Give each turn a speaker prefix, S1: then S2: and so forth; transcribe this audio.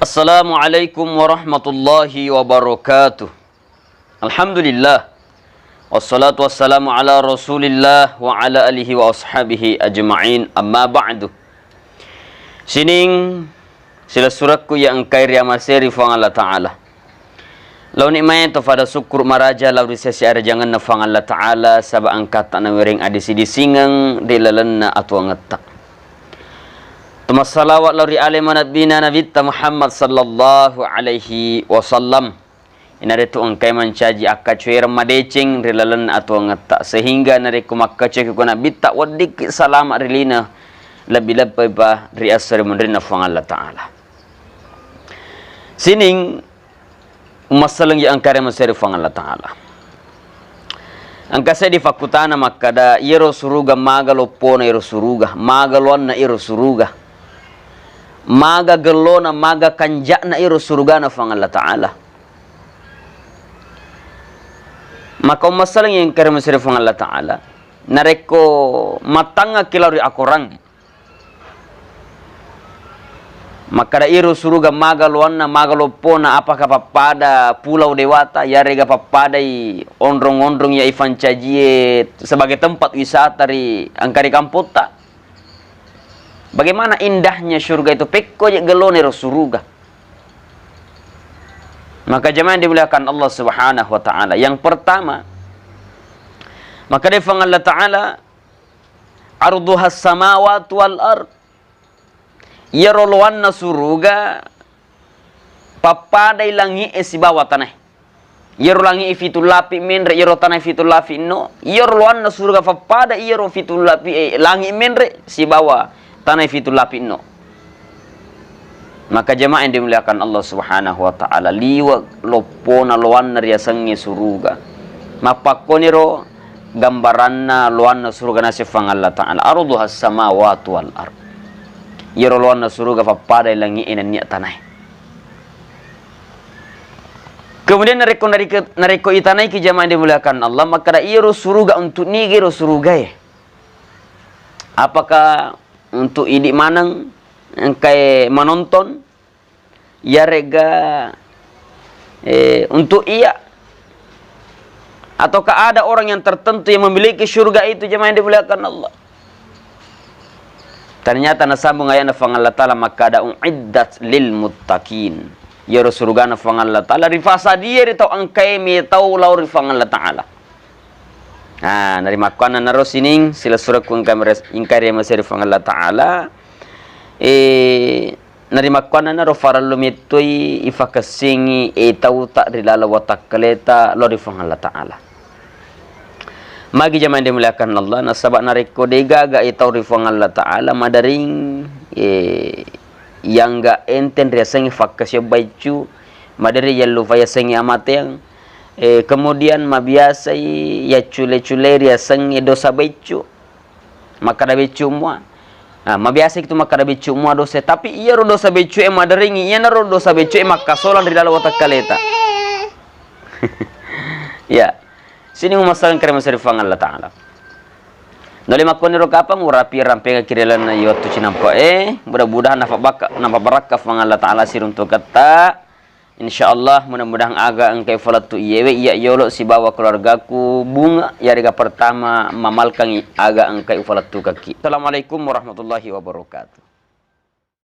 S1: Assalamualaikum warahmatullahi wabarakatuh. Alhamdulillah. Wassalatu wassalamu ala Rasulillah wa ala alihi wa ashabihi ajma'in. Amma ba'du. Sining sila suratku yang kairi amaseri fang Allah Ta'ala. Lau nikmay to pada syukur maraja lau risesi ada jangan na fang Allah Ta'ala saba angkat na wering adisi disingang dilalanna atwa ngetak. Tuma salawat lari alaihi nabina nabita Muhammad sallallahu alaihi wasallam. Inare tu angkai mencaji akacuir madecing rilalan atau ngata sehingga nare kumakacek ku nabita wadik salamat rilina lebih bah riasar menrina fang Allah Taala. Sining masalang yang angkare masari fang Allah Taala. Angka saya di fakutana makada iro suruga magalopona iro suruga magalona iro suruga. Maga gelona maga kanjakna iro surugana fang Allah Ta'ala. Maka masalah yang kerana masih fang Allah Ta'ala nareko matanga kilari akorang. Maka da iro suruga maga luanna maga lopona apakah papada pulau dewata ya rega papadai ondrong-ondrong ya ivan cajie sebagai tempat wisata di angkari kampota. Bagaimana indahnya surga itu pekko je gelone surga. Maka jemaah dimuliakan Allah Subhanahu wa taala. Yang pertama, maka dia firman Allah Taala, arduha samawati wal ard. Yarolwanna surga papadai langi esi bawah tanah. Yaro langi fitul lapi menre yaro tanah fitul lapi no. Yarolwanna surga papada yaro fitul lapi langi menre si bawah tanah fitul lapi no. Maka jemaah yang dimuliakan Allah Subhanahu wa taala liwag lopona loanna riasangi suruga. Mapakoniro gambaranna loanna suruga nasifang Allah Taala. Arduha samawati wal ard. Yero loanna suruga papada langi ina niat tanah. Kemudian nareko itanai ki jemaah yang dimuliakan Allah maka da iro suruga untuk nigero suruga ya. Apakah untuk idik manang engkai menonton ya rega untuk iya ataukah ada orang yang tertentu yang memiliki syurga itu jemaah yang dimuliakan Allah. Ternyata nasambung ayat nafang Allah Ta'ala maka ada uiddat lil muttaqin ya surga nafang Allah Ta'ala rifasa dia ritau angkai mi tau lau rifang Allah Ta'ala. Nah, dari makana naros sining sila surat kun ingkari masih rifang Allah Ta'ala. Nari makana naro faral lumitui ifakasingi tau tak rilala watak kaleta lo rifang Allah Ta'ala. Magi zaman dimuliakan Allah nasabak nariko dega ga tau rifang Allah Ta'ala madaring yang ga enten riasangi fakasya baicu madari yallu fayasangi amateng. Kemudian mabiasa ya cule-cule riasang dosa becu maka da becu mua. Nah, mabiasa itu maka da becu mua dosa tapi iya ro dosa becu madaringi iya ro dosa becu maka solan di dalam watak kaleta. Ya. Sini masalah kerana serifang Allah Taala. Noli makoni ro kapang urapi rampeng kirilan na yotu cinampo mudah-mudahan nafa barakah fang Allah Taala siruntuk kata. InsyaAllah mudah-mudahan agak engkai falatu iyewe iya yolo si bawa keluargaku bunga yariga pertama mamalkan agak engkai falatu kaki. Assalamualaikum warahmatullahi wabarakatuh.